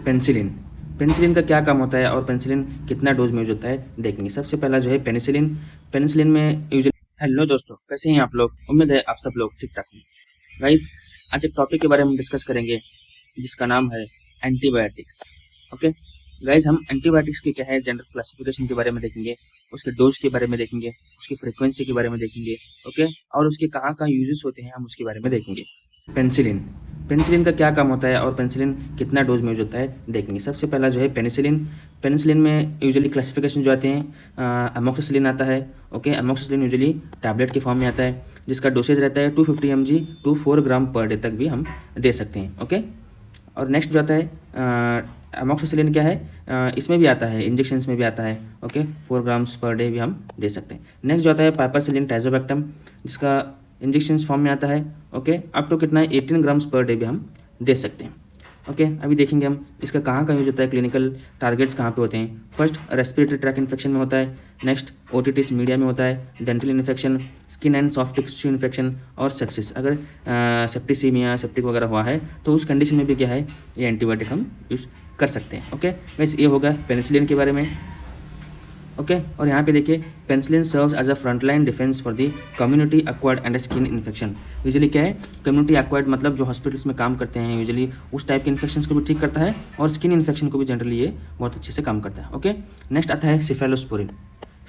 Penicillin. Penicillin का क्या काम होता है और पेनिसिलिन कितना डोज में यूज होता है देखेंगे। सबसे पहला जो है पेनिसिलिन। पेनिसिलिन में यूजुअली हेलो दोस्तों, कैसे हैं आप लोग? उम्मीद है आप सब लोग ठीक ठाक हैं। गाइस, आज एक टॉपिक के बारे में डिस्कस करेंगे जिसका नाम है एंटीबायोटिक्स। ओके गाइस, हम एंटीबायोटिक्स की क्या है जनरल क्लासिफिकेशन के बारे में देखेंगे, उसके डोज के बारे में देखेंगे, उसकी फ्रीक्वेंसी के बारे में देखेंगे। ओके, और उसके कहाँ कहाँ यूजेस होते हैं हम उसके बारे में देखेंगे। पेनिसिलिन। पेनिसिलिन का क्या काम होता है और पेनिसिलिन कितना डोज में यूज होता है देखेंगे। सबसे पहला जो है पेनिसिलिन। पेनिसिलिन में यूजुअली क्लासिफिकेशन जो आते हैं, अमोक्सिसिलिन आता है। ओके, अमोक्सिसिलिन यूजुअली टैबलेट के फॉर्म में आता है जिसका डोसेज रहता है 250 mg to 4 gram per day तक भी हम दे सकते हैं। ओके, और नेक्स्ट जो आता है अमोक्सिसिलिन क्या है, इसमें भी आता है, इंजेक्शंस में भी आता है। ओके, 4 ग्राम्स पर डे भी हम दे सकते हैं। नेक्स्ट जो आता है पाइपरसिलिन टाइजोबैक्टम, जिसका इंजेक्शंस फॉर्म में आता है। ओके, अप टू कितना है 18 ग्राम्स पर डे भी हम दे सकते हैं। ओके, अभी देखेंगे हम इसका कहाँ कहाँ यूज होता है, क्लिनिकल टारगेट्स कहाँ पे होते हैं। फर्स्ट, रेस्पिरेटरी ट्रैक इन्फेक्शन में होता है। नेक्स्ट, ओटिटिस मीडिया में होता है, dental infection, skin and soft tissue infection और सेप्सिस। अगर सेप्टिसीमिया सेप्टिक वगैरह हुआ है तो उस कंडीशन में भी क्या है, ये एंटीबायोटिक हम यूज़ कर सकते हैं। ओके, वैसे ये होगा पेनिसिलिन के बारे में। ओके, और यहाँ पे देखिए penicillin serves as a frontline defence for the community acquired and skin infection. Usually क्या है, कम्युनिटी एक्वायर्ड मतलब जो हॉस्पिटल्स में काम करते हैं यूजुअली उस टाइप के इन्फेक्शंस को भी ठीक करता है और स्किन इन्फेक्शन को भी जनरली ये बहुत अच्छे से काम करता है। ओके, नेक्स्ट आता है cephalosporin.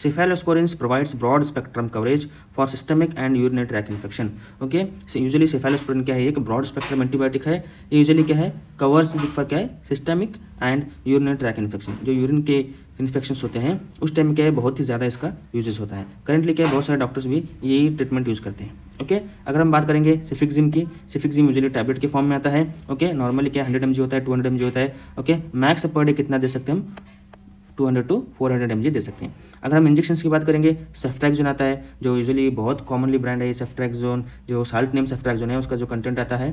Cephalosporins provides broad spectrum coverage for systemic and urinary tract infection. Okay, usually cephalosporin क्या है, एक ब्रॉड स्पेक्ट्रम एंटीबायोटिक है। ये यूजुअली क्या है, कवर्स फॉर क्या है, systemic and urinary track infection. जो यूरिन के इन्फेक्शंस होते हैं उस टाइम क्या है बहुत ही ज़्यादा इसका यूजेस होता है। करंटली क्या है, बहुत सारे डॉक्टर्स भी यही ट्रीटमेंट यूज़ करते हैं। ओके, अगर हम बात करेंगे सिफिक्जिम की, सिफिक्जिम यूजुअली टैबलेट के फॉर्म में आता है। ओके, नॉर्मली क्या 100 mg होता है, 200 mg होता है। ओके, मैक्स पर डे कितना दे सकते हैं हम, 200 टू 400 mg दे सकते हैं। अगर हम इंजेक्शंस की बात करेंगे, सेफ्ट्रैक्सोन आता है जो यूजुअली बहुत कॉमनली ब्रांड है। ये सेफ्ट्रैक्सोन जो साल्ट नेम सेफ्ट्रैक्सोन है उसका जो कंटेंट आता है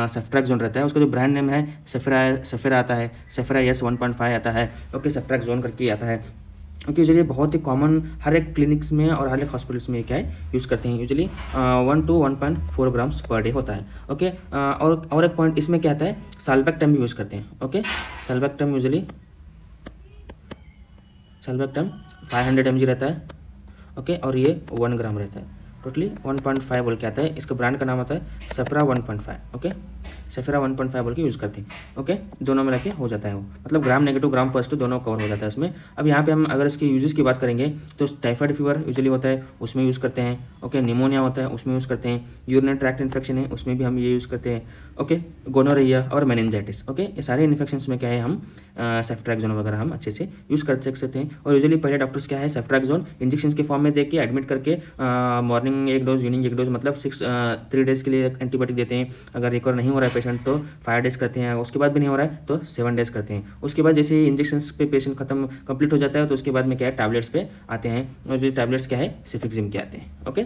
सेफ्ट्रैक्सोन रहता है। उसका जो ब्रांड नेम है सेफेरा आता है, सेफेरा एस 1.5 आता है। ओके, सेफ्ट्रैक्सोन करके आता है। ओके, यूजुअली बहुत ही कॉमन हर एक क्लिनिक्स में और हर एक हॉस्पिटल्स में क्या है यूज़ करते हैं। Usually 1 to 1.4 grams per day होता है। ओके, और एक पॉइंट इसमें क्या आता है, साल्बेक्टम भी यूज़ करते हैं। ओके, साल्बेक्टम यूजुअली सल्बेक्टम 500 mg रहता है। ओके, और ये 1 ग्राम रहता है। टोटली 1.5 बोल के आता है। इसका ब्रांड का नाम आता है सेफरा 1.5। ओके, सेफरा 1.5 बोल के यूज़ करते हैं। ओके, दोनों मिला के हो जाता है वो, मतलब ग्राम नेगेटिव ग्राम पॉजिटिव दोनों कवर हो जाता है इसमें। अब यहाँ पे हम अगर इसके यूजेस की बात करेंगे तो टाइफाइड फीवर यूजुअली होता है उसमें यूज़ करते हैं। ओके, निमोनिया होता है उसमें यूज़ करते हैं। यूरिनरी ट्रैक्ट इन्फेक्शन है उसमें भी हम ये यूज़ करते हैं। ओके, गोनोरिया और मेनिंजाइटिस। ओके, ये सारे इन्फेक्शंस में क्या है हम सेफ्ट्रैक्सोन वगैरह हम अच्छे से यूज़ कर सकते हैं। और यूजुअली पहले डॉक्टर्स क्या है सेफ्ट्रैक्सोन इंजेक्शन के फॉर्म में दे के एडमिट करके मॉर्निंग एक डोज इवनिंग एक डोज मतलब 3 डेज़ के लिए एंटीबायोटिक देते हैं। अगर रिकवर नहीं हो रहा है पेशेंट तो 5 डेज़ करते हैं, उसके बाद भी नहीं हो रहा है तो 7 डेज़ करते हैं। उसके बाद जैसे ही इंजेक्शन पे पेशेंट खत्म कंप्लीट हो जाता है तो उसके बाद में क्या है टैबलेट्स पे आते हैं, और जो टैबलेट्स क्या है सिफिक्जिम के आते हैं। ओके,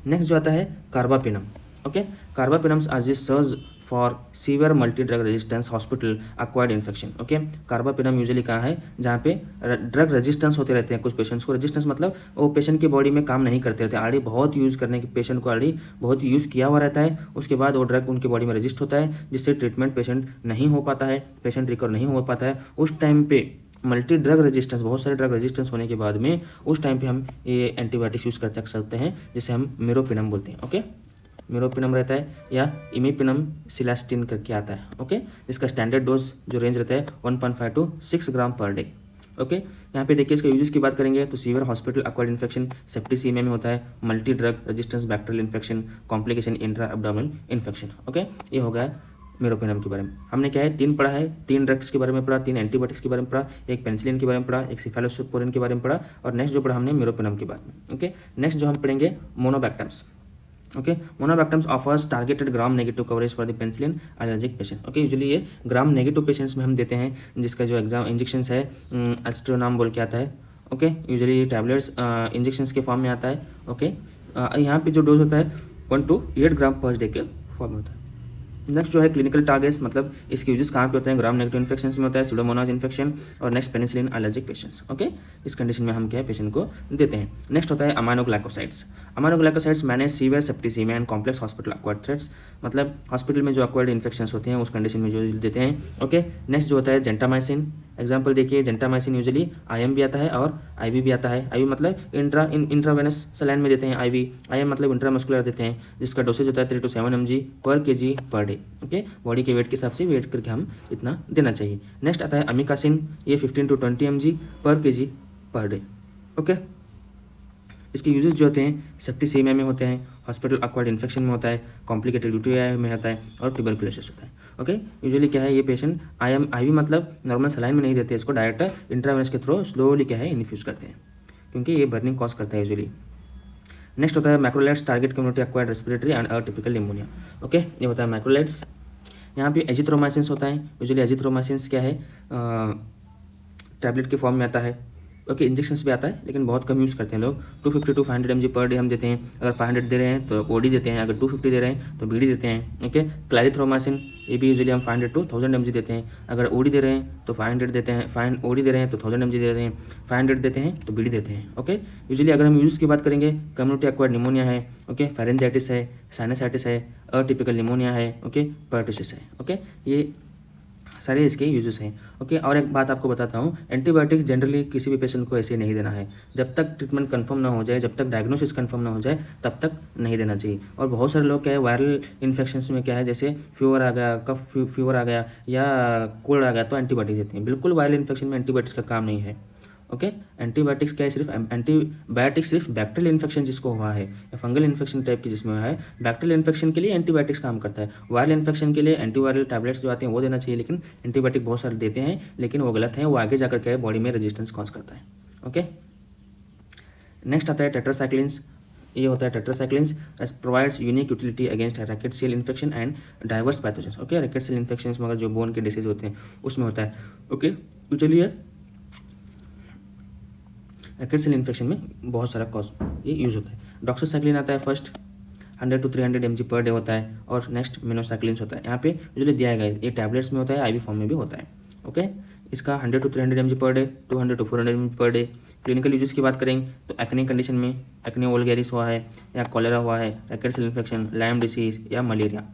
नेक्स्ट जो आता है कार्बापिनम। ओके, कार्बापिनम्स आज surge for severe multi drug resistance hospital acquired infection. Okay, carbapenem usually कहाँ है, जहाँ पे ड्रग रेजिस्टेंस होते रहते हैं कुछ पेशेंट्स को। रेजिस्टेंस मतलब वो पेशेंट की बॉडी में काम नहीं करते रहते, ऑलरेडी बहुत यूज़ करने के पेशेंट को ऑलरेडी बहुत यूज़ किया हुआ रहता है। उसके बाद वो ड्रग उनकी बॉडी में रजिस्ट होता है जिससे ट्रीटमेंट पेशेंट नहीं हो पाता है, पेशेंट रिकवर नहीं हो पाता है। उस टाइम पे मल्टी ड्रग रेजिस्टेंस, बहुत सारे ड्रग रेजिस्टेंस होने के बाद में उस टाइम पे हम ये एंटीबायोटिक्स यूज़ कर सकते हैं जिसे हम मिरोपिनम बोलते हैं। ओके, मिरोपिनम रहता है या इमिपिनम सिलास्टिन करके आता है। ओके, इसका स्टैंडर्ड डोज जो रेंज रहता है 1.5 to 6 gram per day. Okay, यहाँ पे देखिए इसका यूजेस की बात करेंगे तो severe hospital acquired infection septicaemia में होता है, multi drug resistance bacterial infection, complication intra abdominal infection. Okay, ये हो गया मिरोपिनम के बारे में। हमने क्या है 3 पढ़ा है, 3 ड्रग्स के बारे में पढ़ा, 3 एंटीबायोटिक्स के बारे में पढ़ा, एक पेनिसिलिन के बारे में पढ़ा, एक सिफेलोस्पोरिन के बारे में पढ़ा, और नेक्स्ट जो पढ़ा हमने मिरोपिनम के बारे में। ओके, नेक्स्ट जो हम पढ़ेंगे monobactams. Okay, monobactams offers targeted gram negative coverage for the penicillin allergic patient. Okay, usually ये ग्राम नेगेटिव पेशेंट्स में हम देते हैं जिसका जो इंजेक्शंस है एस्ट्रोनाम बोल के आता है। ओके, यूजुअली टैबलेट्स इंजेक्शंस के फॉर्म में आता है। ओके, यहाँ पे जो डोज होता है 1 to 8 ग्राम पर डे के फॉर्म में होता है। नेक्स्ट जो है क्लिनिकल टारगेट्स, मतलब इसके यूजेस कहाँ पे होते हैं, ग्राम नेगेटिव इन्फेक्शन में होता है, सुडोमोनास इन्फेक्शन, और next penicillin allergic patients. Okay, इस कंडीशन में हम क्या है पेशेंट को देते हैं। नेक्स्ट होता है अमाइनोग्लाइकोसाइड्स। अमाइनोग्लाइकोसाइड्स मैंने severe septicaemia and complex hospital acquired threats, मतलब हॉस्पिटल में जो एक्वायर्ड इन्फेक्शंस होते हैं उस कंडीशन में जो देते हैं। ओके, नेक्स्ट जो होता है जेंटामाइसिन। एग्जाम्पल देखिए, जेंटामाइसिन यूजुअली IM भी आता है और IV भी आता है। IV मतलब इंट्रावेनस सलाइन में देते हैं, IM मतलब इंट्रामस्कुलर देते हैं, जिसका डोसेज होता है 3 to 7 mg पर kg per day. Okay, body के वेट के हिसाब से वेट करके हम इतना देना चाहिए। नेक्स्ट आता है अमिकासिन, ये 15 to 20 mg पर kg पर डे। ओके, इसके यूजेस जो होते हैं सेप्टिसीमिया में होते हैं, हॉस्पिटल एक्वायर्ड इन्फेक्शन में होता है, कॉम्प्लिकेटेड UTI में होता है, और ट्यूबरकुलोसिस होता है। ओके, यूजुअली क्या है ये पेशेंट IV मतलब नॉर्मल सलाइन में नहीं देते, इसको डायरेक्ट इंट्रावेनस के थ्रू स्लोली क्या है इन्फ्यूज करते हैं, क्योंकि ये बर्निंग कॉज करता है यूजुअली। नेक्स्ट होता है macrolides, target community acquired respiratory and atypical pneumonia. Okay, ये होता है मैक्रोलाइड्स। यहाँ पे एजिथ्रोमाइसिन्स होता है, यूजुअली एजिथ्रोमाइसिन्स क्या है टैबलेट के फॉर्म में आता है। ओके, इंजेक्शंस भी आता है लेकिन बहुत कम यूज़ करते हैं लोग। 250 to 500 mg पर डे हम देते हैं। अगर 500 दे रहे हैं तो OD देते हैं, अगर 250 दे रहे हैं तो BD देते हैं। ओके, क्लैरिथ्रोमाइसिन, ये भी यूजुअली हम 500 to 1000 mg देते हैं। अगर OD दे रहे हैं तो 500 देते हैं, OD दे रहे हैं तो 1000 mg देते हैं, 500 देते हैं तो BD देते हैं। ओके, यूजुअली अगर हम यूज़ की बात करेंगे, कम्युनिटी एक्वायर्ड निमोनिया है, ओके, फेरेंजाइटिस है, साइनसाइटिस है, अटिपिकल निमोनिया है, ओके, पर्टुसिस है। ओके, ये सारे इसके यूजेस हैं। ओके, और एक बात आपको बताता हूँ, एंटीबायोटिक्स जनरली किसी भी पेशेंट को ऐसे नहीं देना है। जब तक ट्रीटमेंट कंफर्म ना हो जाए, जब तक डायग्नोसिस कंफर्म ना हो जाए, तब तक नहीं देना चाहिए। और बहुत सारे लोग क्या है वायरल इन्फेक्शंस में क्या है, जैसे फीवर आ गया, कफ फीवर आ गया या कोल्ड आ गया तो एंटीबायोटिक्स देते हैं। बिल्कुल वायरल इन्फेक्शन में एंटीबायोटिक्स का काम नहीं है। ओके, एंटीबायोटिक्स क्या है, सिर्फ एंटीबायोटिक्स सिर्फ बैक्टीरियल इन्फेक्शन जिसको हुआ है या फंगल इन्फेक्शन टाइप की जिसमें हुआ है, बैक्टीरियल इन्फेक्शन के लिए एंटीबायोटिक्स काम करता है। वायरल इन्फेक्शन के लिए एंटीवायरल टैबलेट्स जो आते हैं वो देना चाहिए, लेकिन एंटीबायोटिक बहुत सारे देते हैं, लेकिन वो गलत है, वो आगे जाकर क्या है बॉडी में रेजिस्टेंस कॉज करता है। ओके, नेक्स्ट आता है टेट्रासाइक्लिन्स। ये होता है tetracyclines provides unique utility against rickettsial infection and diverse pathogens. Okay, rickettsial infection में अगर जो बोन के डिसीज होते हैं उसमें होता है। ओके, तो चलिए रैकेट सेल इन्फेक्शन में बहुत सारा कॉज ये यूज़ होता है। डॉक्सासाइक्लिन आता है first, 100 to 300 mg per day होता है, और नेक्स्ट मिनोसाइक्लिन्स होता है। यहाँ पे यूजुअली दिया गया है, ये टैबलेट्स में होता है, IV फॉर्म में भी होता है। ओके, इसका 100 to 300 mg per day, 200 to 400 mg per day. Clinical uses की बात करेंगे तो एक्ने कंडीशन में, एक्ने वोल्गेरिस हुआ है या कॉलेरा हुआ है, rickettsial infection, Lyme disease या मलेरिया।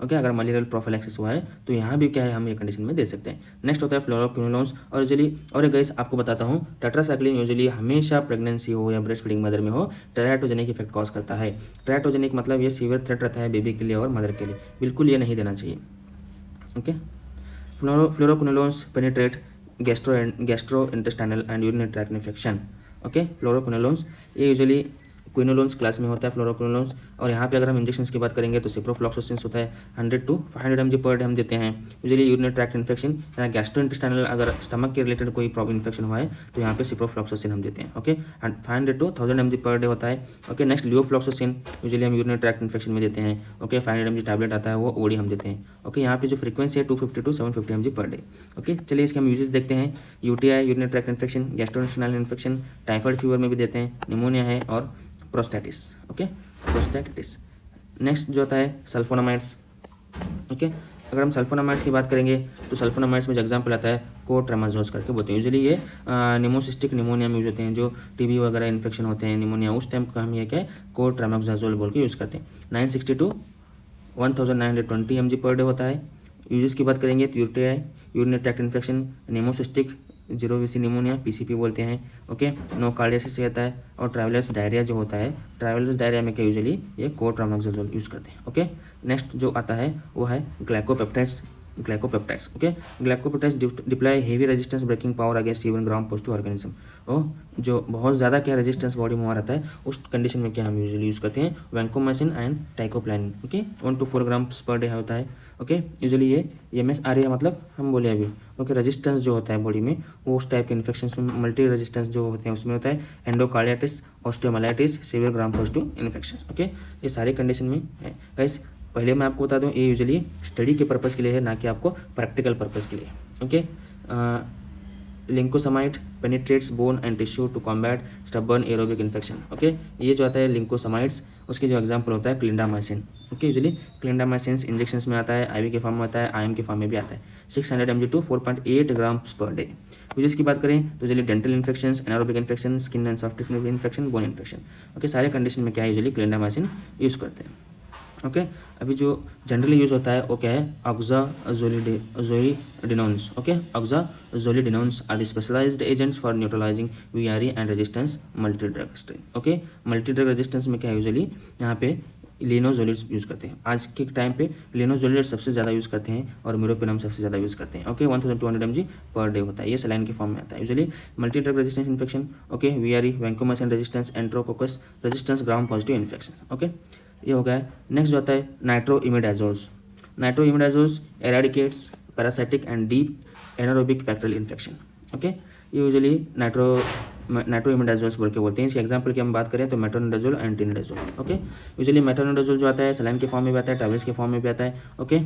ओके, अगर मलेरियल प्रोफिलैक्सिस हुआ है तो यहाँ भी क्या है हम ये कंडीशन में दे सकते हैं। नेक्स्ट होता है फ्लोरोक्विनोलोन्स, और यूजुअली और एक गाइस आपको बताता हूँ, टेट्रासाइक्लिन यूजुअली हमेशा प्रेगनेंसी हो या ब्रेस्ट फीडिंग मदर में हो टेराटोजेनिक इफेक्ट कॉज करता है। टेराटोजेनिक मतलब ये सीवियर थ्रेट रहता है बेबी के लिए और मदर के लिए, बिल्कुल ये नहीं देना चाहिए। Okay, fluoroquinolones penetrate gastro intestinal and urinary tract infection. Okay, fluoroquinolones ये यूजुअली क्विनोलोन्स क्लास में होता है फ्लोरोक्विनोलोन्स। और यहाँ पे अगर हम इंजेक्शंस की बात करेंगे तो सिप्रोफ्लॉक्सासिन होता है, 100 to 500 mg पर डे हम देते हैं। यूजुअली यूरिनरी ट्रैक्ट इन्फेक्शन या गैस्ट्रोइंटेस्टाइनल, अगर स्टमक के रिलेटेड कोई प्रॉब्लम इन्फेक्शन हुआ है तो यहाँ पे सिप्रोफ्लॉक्सासिन हम देते हैं। Okay, 500 to 1000 mg per day होता है। ओके, नेक्स्ट लियोफ्लॉक्सासिन यूजुअली हम यूरिनरी ट्रैक्ट इन्फेक्शन में देते हैं। ओके, 500 mg टैबलेट आता है, वो OD हम देते हैं। ओके, यहाँ पे जो फ्रीक्वेंसी है 250 to 750 mg per day. Okay, चलिए इसके हम यूजेस देखते हैं। UTI urinary tract infection, gastrointestinal infection, typhoid fever में भी देते हैं, निमोनिया है, और प्रोस्टेटिस। ओके, प्रोस्टेटिस। नेक्स्ट जो होता है सल्फोनामाइड्स। ओके, अगर हम सल्फोनामाइड्स की बात करेंगे तो सल्फोनामाइड्स में जो एग्जाम्पल आता है कोट्रामाजोल्स करके बोलते हैं। यूजुअली ये निमोसिस्टिक निमोनिया में यूज होते हैं, जो TB वगैरह इन्फेक्शन होते हैं, निमोनिया, उस टाइम का हम ये क्या है कोट्रामाजोल बोल के यूज़ करते हैं। 960 to 1920 mg पर डे होता है। यूजेस की बात करेंगे तो UTI urinary tract infection, pneumocystis 0VC pneumonia PCP बोलते हैं। ओके, नोकार्डियासिस रहता है, और ट्रैवलर्स डायरिया जो होता है, ट्रैवलर्स डायरिया में क्या यूजुअली ये कोट्रामाजोल यूज़ करते हैं। ओके, नेक्स्ट जो आता है वो है glycopeptides. Okay, glycopeptides deploy heavy resistance breaking power against 7 gram positive organism. जो बहुत ज़्यादा क्या रेजिस्टेंस बॉडी में आ रहता है उस कंडीशन में क्या हम यूजुअली यूज़ करते हैं vancomycin and teicoplanin. Okay, 1 to 4 grams per day होता है। ओके, यूजुअली ये MSRA मतलब हम बोले अभी। ओके, रेजिस्टेंस जो होता है बॉडी में वो उस टाइप के इन्फेक्शन में, मल्टी रेजिस्टेंस जो होते हैं उसमें होता है endocarditis, osteomyelitis, severe gram positive infection. Okay, ये सारे कंडीशन में है गाइस। पहले मैं आपको बता दूं ये यूजुअली स्टडी के पर्पज़ के लिए है, ना कि आपको प्रैक्टिकल पर्पज़ के लिए। Okay, lincosamide penetrates bone and tissue to combat stubborn aerobic infection. Okay, ये जो आता है लिंकोसमाइड्स उसके जो एग्जाम्पल होता है clindamycin. Okay, usually clindamycin injection में आता है, आईवी के फॉर्म में आता है, आईएम के फॉर्म में भी आता है। 600 mg to 4.8 grams per day. Uses की बात करें तो usually dental infection, anaerobic infection, skin and soft tissue infection, bone infection, okay, सारे कंडीशन में क्या है यूजुअली क्लिंडामाइसिन यूज़ करते हैं। ओके, अभी जो जनरली यूज़ होता है वो क्या है, oxazolidinones. Okay, oxazolidinones are specialised agents for neutralising VRE and resistance multi drug strain. Okay, multi drug resistance में क्या है यूजुअली यहाँ पे लिनोजोलिड्स यूज़ करते हैं। आज के टाइम पे लिनोजोलिड्स सबसे ज़्यादा यूज़ करते हैं और मीरोपिनम सबसे ज़्यादा यूज़ करते हैं। ओके, 1200 mg पर डे होता है, ये सलाइन के फॉर्म में आता है usually. Multi drug resistance infection, okay, VRE, vancomycin resistance, enterococcus resistance, gram positive infection. Okay, ये हो गया। नेक्स्ट जो आता है nitroimidazoles. Nitroimidazoles eradicates parasitic and deep anaerobic bacterial infection. Okay, ये यूजुअली नाइट्रोइमिडाजोल्स बोल के बोलते हैं। इसके एग्जाम्पल की हम बात करें तो metronidazole and tinidazole. Okay, usually metronidazole जो आता है सलाइन के फॉर्म में भी आता है, टैबलेट्स के फॉर्म में भी आता है। Okay,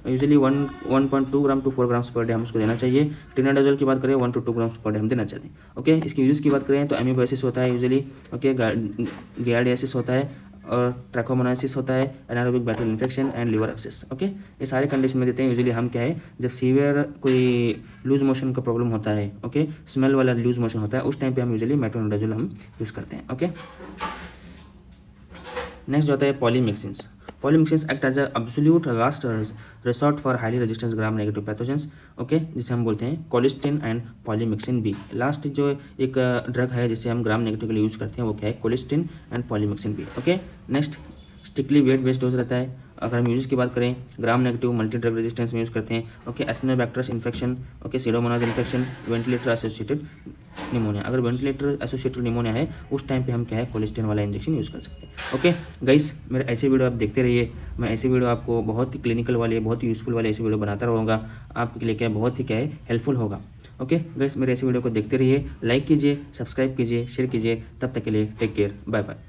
usually 1.2 gram to 4 grams per day हम उसको देना चाहिए। टिनिडाजोल की बात करें 1 to 2 ग्राम्स पर डे हम देना चाहिए। ओके, इसकी यूज़ की बात करें तो एमीबायोसिस होता है यूजुअली। ओके, गियार्डियासिस होता है और ट्रैकोमोनासिस होता है, anaerobic bacterial infection and liver abscess. Okay, ये सारे कंडीशन में देते हैं यूजुअली। हम क्या है जब सीवियर कोई लूज मोशन का प्रॉब्लम होता है, ओके, स्मेल वाला लूज मोशन होता है, उस टाइम पे हम यूजुअली मेट्रोनिडाजोल हम यूज़ करते हैं। ओके, नेक्स्ट जो होता है polymyxins. Polymyxins act as absolute last resort for highly resistance gram negative pathogens. Okay, जिसे हम बोलते हैं colistin and polymyxin B. Last जो एक ड्रग है जिसे हम ग्राम नेगेटिव के लिए यूज़ करते हैं वो क्या है, colistin and polymyxin B. Okay, next strictly weight based dose रहता है। अगर हम यूज की बात करें gram negative multi drug resistance में यूज़ करते हैं। Okay, acinetobacters infection, okay, pseudomonas infection, ventilator associated pneumonia. अगर वेंटिलेटर एसोसिएटेड निमोनिया है उस टाइम पे हम क्या है कोलिस्टिन वाला इंजेक्शन यूज़ कर सकते हैं। ओके गाइस, मेरे ऐसे वीडियो आप देखते रहिए। मैं ऐसे वीडियो आपको बहुत ही क्लिनिकल वाले, बहुत ही यूज़फुल वाले ऐसे वीडियो बनाता रहूँगा। आपके लिए क्या बहुत ही क्या है हेल्पफुल होगा। ओके गाइस, मेरे ऐसे वीडियो को देखते रहिए, लाइक कीजिए, सब्सक्राइब कीजिए, शेयर कीजिए। तब तक के लिए टेक केयर, बाय बाय।